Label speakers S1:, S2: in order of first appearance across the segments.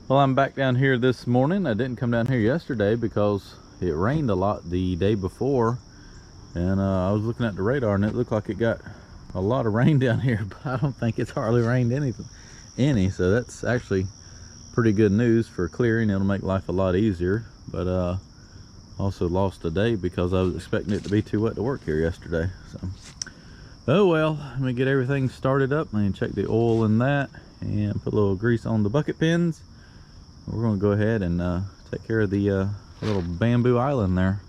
S1: Well, I'm back down here this morning. I didn't come down here yesterday because it rained a lot the day before, and I was looking at the radar and it looked like it got a lot of rain down here, but I don't think it's hardly rained any, so that's actually pretty good news for clearing. It'll make life a lot easier, but also lost a day because I was expecting it to be too wet to work here yesterday. So oh well, let me get everything started up and check the oil in that and put a little grease on the bucket pins. We're going to go ahead and take care of the little bamboo island there.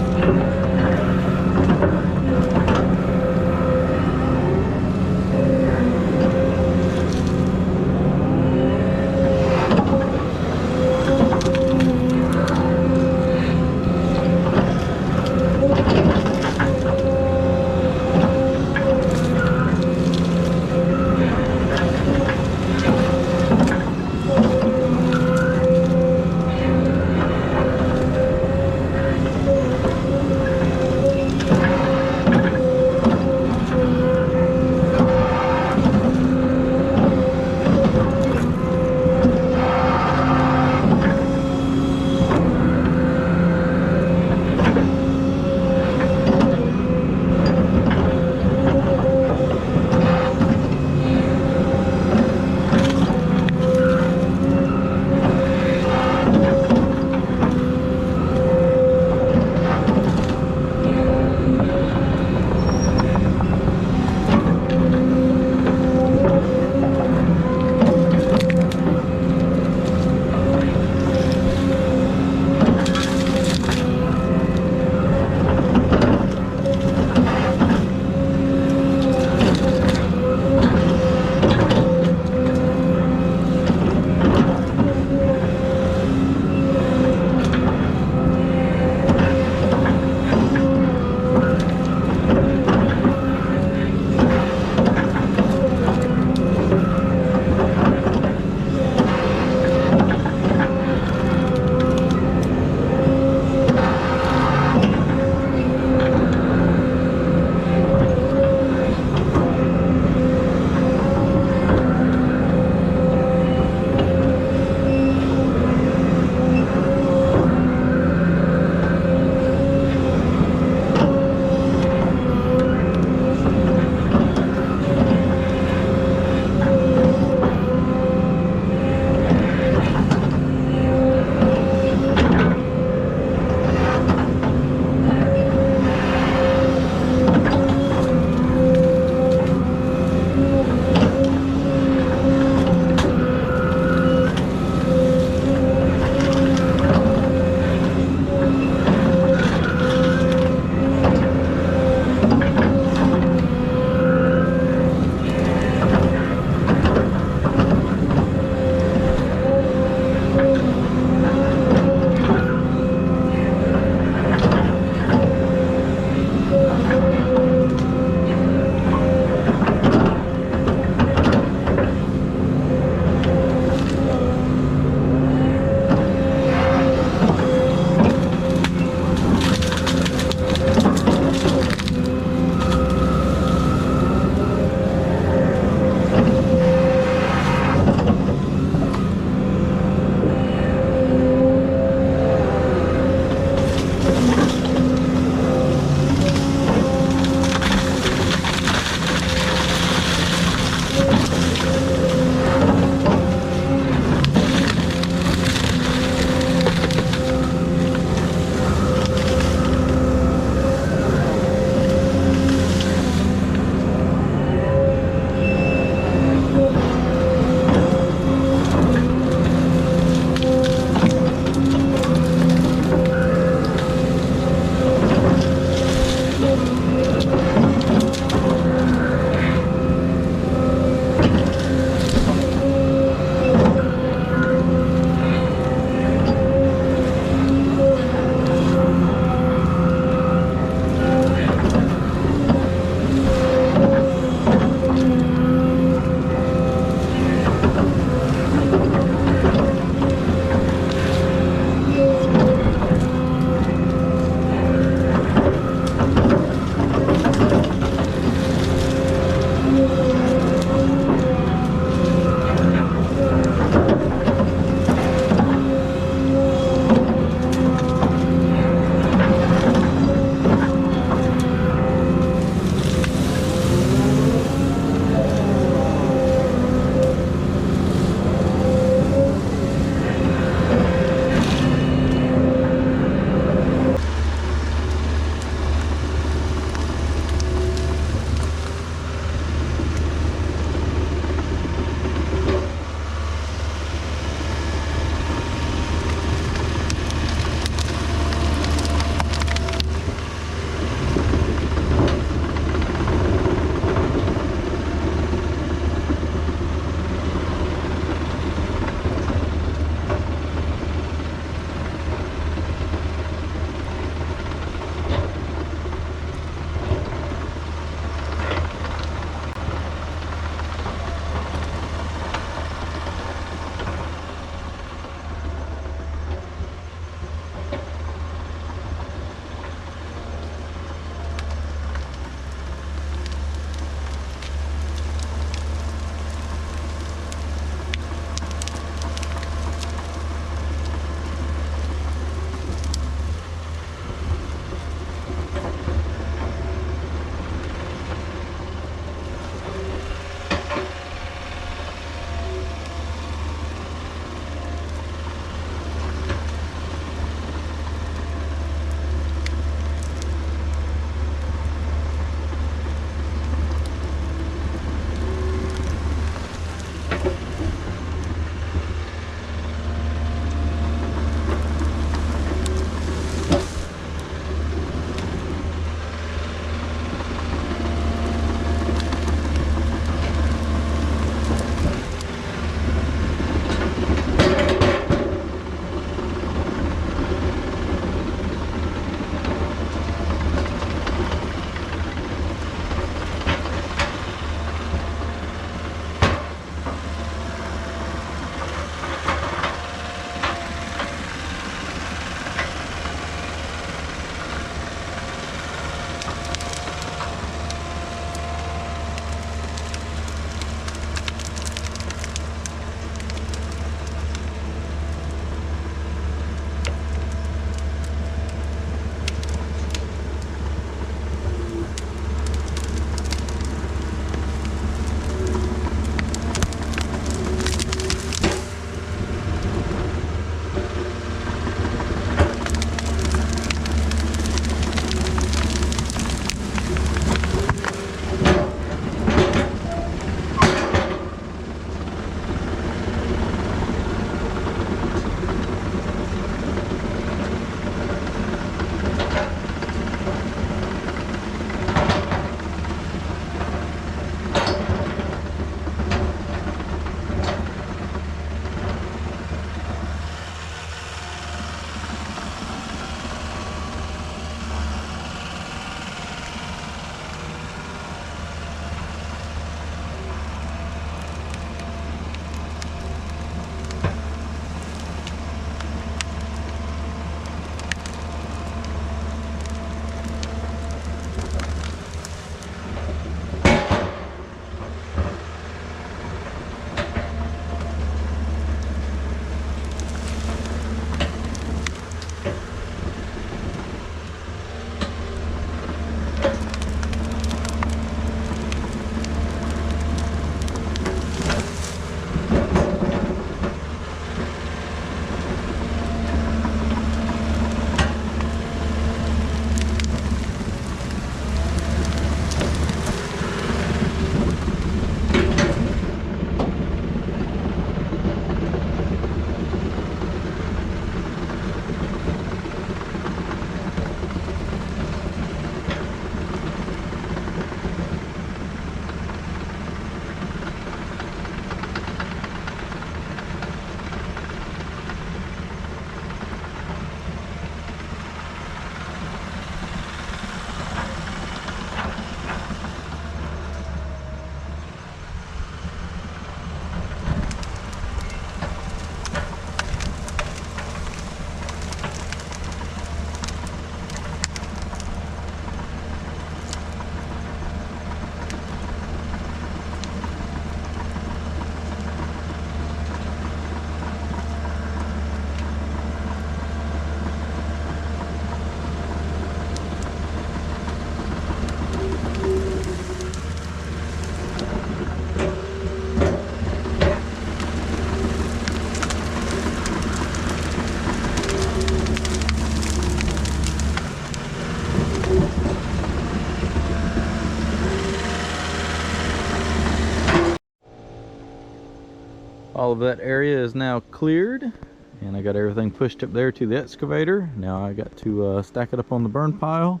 S1: All of that area is now cleared, and I got everything pushed up there to the excavator. Now I got to stack it up on the burn pile,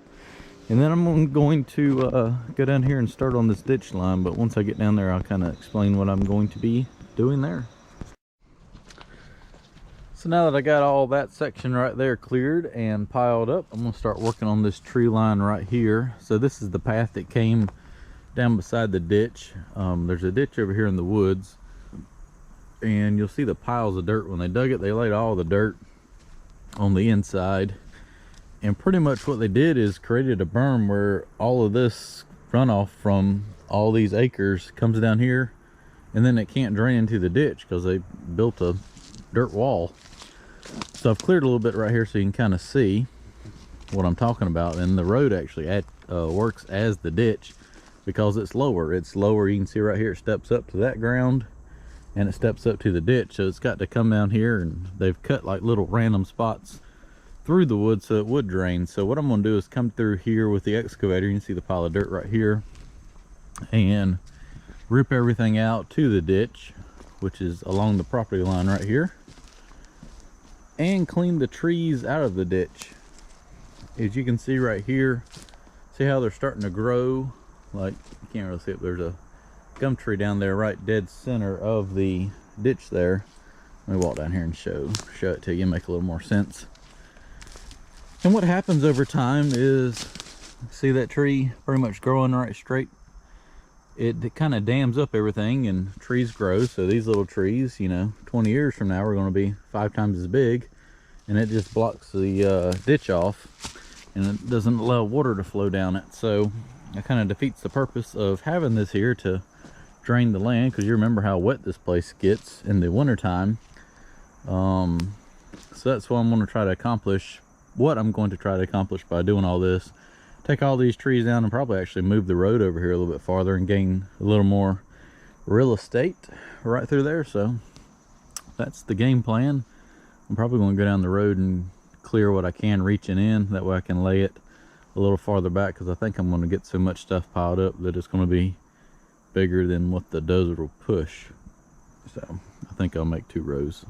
S1: and then I'm going to go down here and start on this ditch line. But once I get down there, I'll kind of explain what I'm going to be doing there. So now that I got all that section right there cleared and piled up, I'm going to start working on this tree line right here. So this is the path that came down beside the ditch. There's a ditch over here in the woods, and you'll see the piles of dirt. When they dug it, they laid all the dirt on the inside, and pretty much what they did is created a berm where all of this runoff from all these acres comes down here, and then it can't drain into the ditch because they built a dirt wall. So I've cleared a little bit right here so you can kind of see what I'm talking about. And the road actually works as the ditch because it's lower. You can see right here it steps up to that ground, and it steps up to the ditch, so it's got to come down here, and they've cut like little random spots through the wood so it would drain. So what I'm going to do is come through here with the excavator. You can see the pile of dirt right here, and rip everything out to the ditch, which is along the property line right here, and clean the trees out of the ditch. As you can see right here, see how they're starting to grow? Like, you can't really see it, there's a gum tree down there right dead center of the ditch there. Let me walk down here and show it to you, make a little more sense. And what happens over time is, see that tree pretty much growing right straight? It kind of dams up everything, and trees grow. So these little trees, you know, 20 years from now, we're going to be 5 times as big, and it just blocks the ditch off, and it doesn't allow water to flow down it. So it kind of defeats the purpose of having this here to drain the land, because you remember how wet this place gets in the wintertime. So that's what I'm going to try to accomplish, by doing all this. Take all these trees down and probably actually move the road over here a little bit farther and gain a little more real estate right through there. So that's the game plan. I'm probably going to go down the road and clear what I can reaching in, that way I can lay it a little farther back, because I think I'm going to get so much stuff piled up that it's going to be bigger than what the dozer will push. So I think I'll make 2 rows.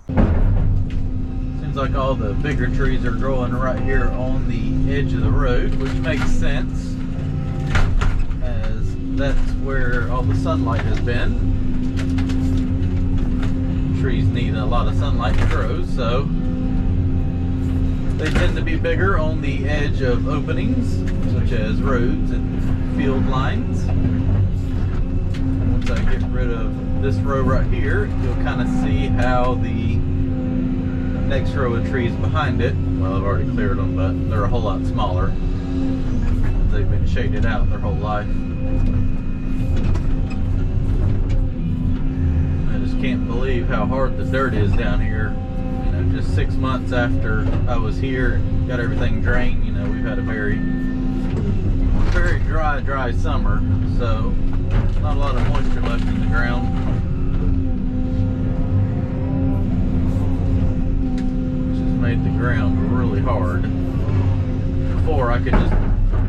S1: Seems like all the bigger trees are growing right here on the edge of the road, which makes sense, as that's where all the sunlight has been. Trees need a lot of sunlight to grow, so they tend to be bigger on the edge of openings, such as roads and field lines. Once I get rid of this row right here, you'll kind of see how the next row of trees behind it, well, I've already cleared them, but they're a whole lot smaller. They've been shaded out their whole life. I just can't believe how hard the dirt is down here. You know, just 6 months after I was here and got everything drained, you know, we've had a very dry summer, so not a lot of moisture left in the ground. Made the ground really hard. Before, I could just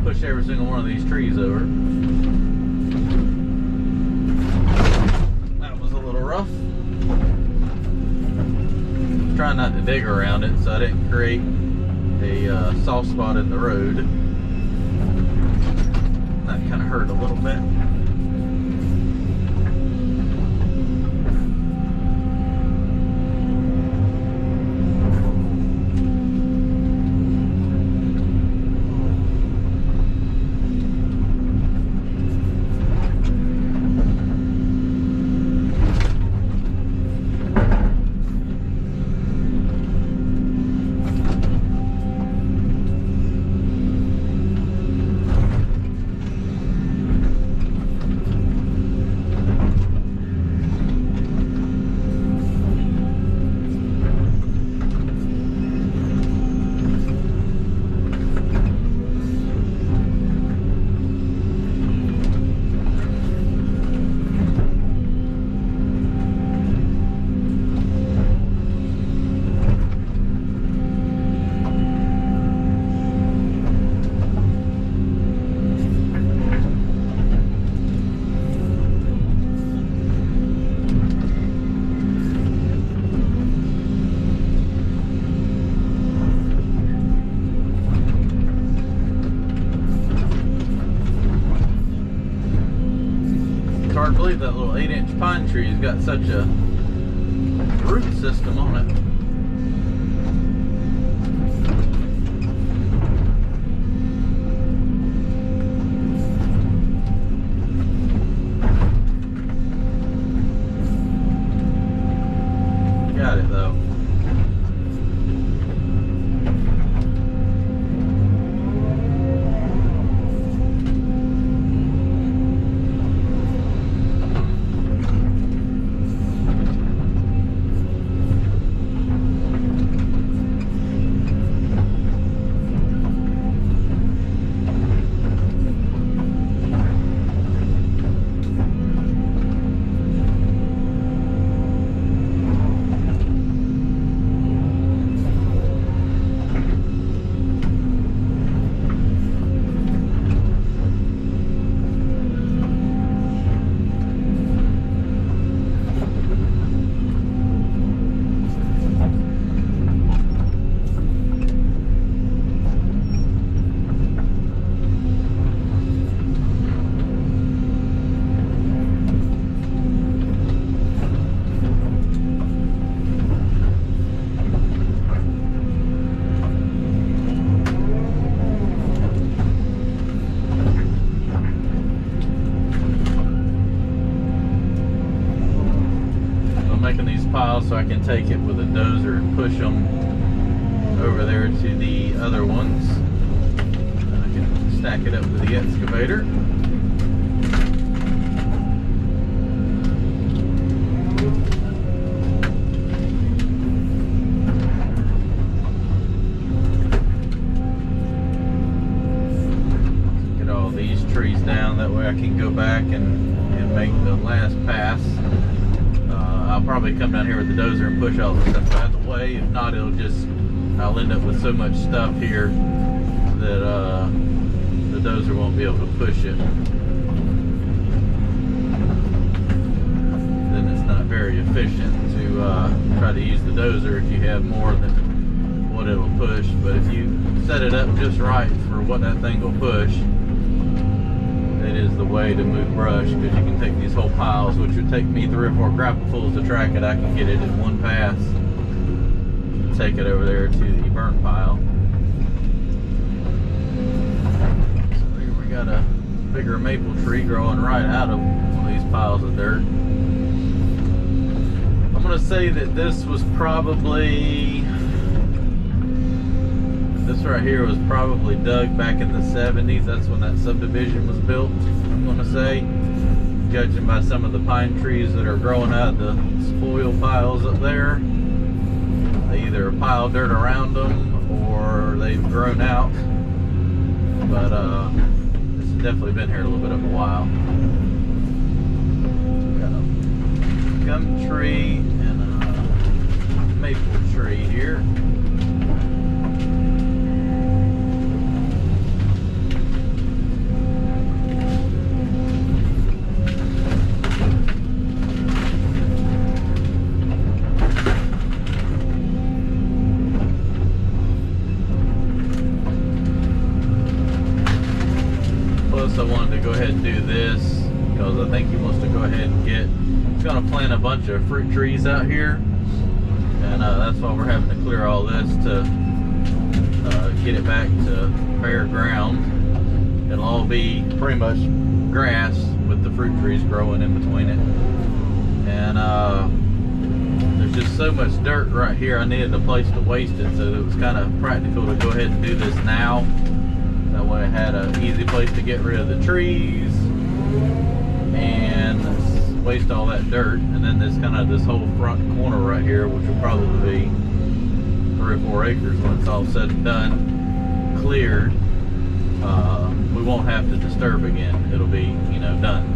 S1: push every single one of these trees over. That was a little rough. Trying not to dig around it so I didn't create a soft spot in the road. That kind of hurt a little bit. hard to believe that little 8-inch pine tree's got such a root system on it. Got it though. So I can take it with a dozer and push them over there to the other ones. And I can stack it up with the excavator. Get all these trees down, that way I can go back and make the last pass. I'll probably come down here with the dozer and push all the stuff out of the way. If not, I'll end up with so much stuff here that the dozer won't be able to push it. Then it's not very efficient to try to use the dozer if you have more than what it'll push. But if you set it up just right for what that thing will push, it is the way to move brush, because you can take these whole piles, which would take me 3 or 4 grapplefuls to track it. I can get it in one pass, take it over there to the burnt pile. So here we got a bigger maple tree growing right out of one of these piles of dirt. I'm going to say that this was probably, this right here was probably dug back in the 70s. That's when that subdivision was built, I'm going to say. Judging by some of the pine trees that are growing out of the spoil piles up there. They either pile dirt around them or they've grown out. But this has definitely been here a little bit of a while. Got a gum tree and a maple tree here. I wanted to go ahead and do this because I think he wants to go ahead and he's going to plant a bunch of fruit trees out here, and that's why we're having to clear all this to get it back to bare ground. It'll all be pretty much grass with the fruit trees growing in between it, and there's just so much dirt right here. I needed a place to waste it, so it was kind of practical to go ahead and do this now. That way I had an easy place to get rid of the trees and waste all that dirt. And then this whole front corner right here, which will probably be 3 or 4 acres when it's all said and done, cleared, we won't have to disturb again. It'll be, done.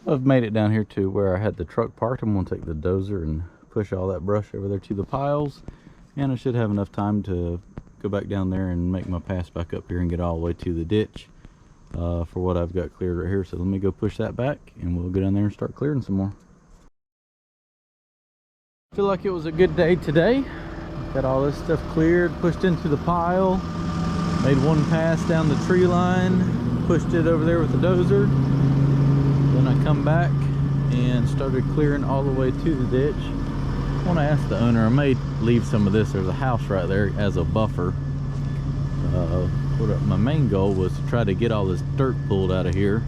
S1: So I've made it down here to where I had the truck parked. I'm gonna take the dozer and push all that brush over there to the piles, and I should have enough time to go back down there and make my pass back up here and get all the way to the ditch for what I've got cleared right here. So let me go push that back and we'll go down there and start clearing some more. I feel like it was a good day today. Got all this stuff cleared, pushed into the pile, made one pass down the tree line, pushed it over there with the dozer. Then I come back and started clearing all the way to the ditch. I want to ask the owner, I may leave some of this, there's a house right there as a buffer. My main goal was to try to get all this dirt pulled out of here.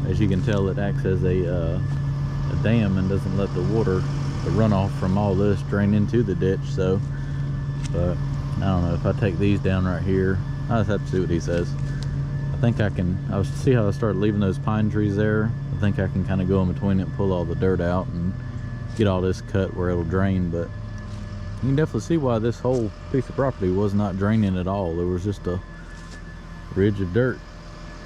S1: As you can tell, it acts as a dam and doesn't let the water, the runoff from all this, drain into the ditch. So, but I don't know, if I take these down right here, I just have to see what he says. I think I can, I'll see how I start leaving those pine trees there. I think I can kind of go in between it and pull all the dirt out and get all this cut where it'll drain. But you can definitely see why this whole piece of property was not draining at all. There was just a ridge of dirt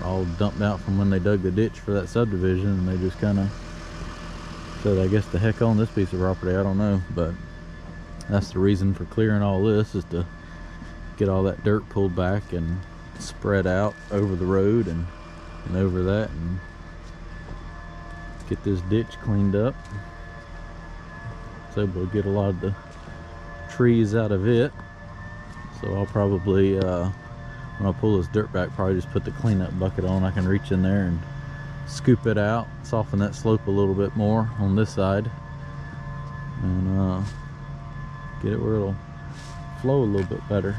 S1: all dumped out from when they dug the ditch for that subdivision, and they just kind of said, I guess the heck on this piece of property, I don't know. But that's the reason for clearing all this, is to get all that dirt pulled back and spread out over the road and over that, and get this ditch cleaned up. So able to get a lot of the trees out of it. So I'll probably when I pull this dirt back, probably just put the cleanup bucket on. I can reach in there and scoop it out, soften that slope a little bit more on this side, and get it where it'll flow a little bit better.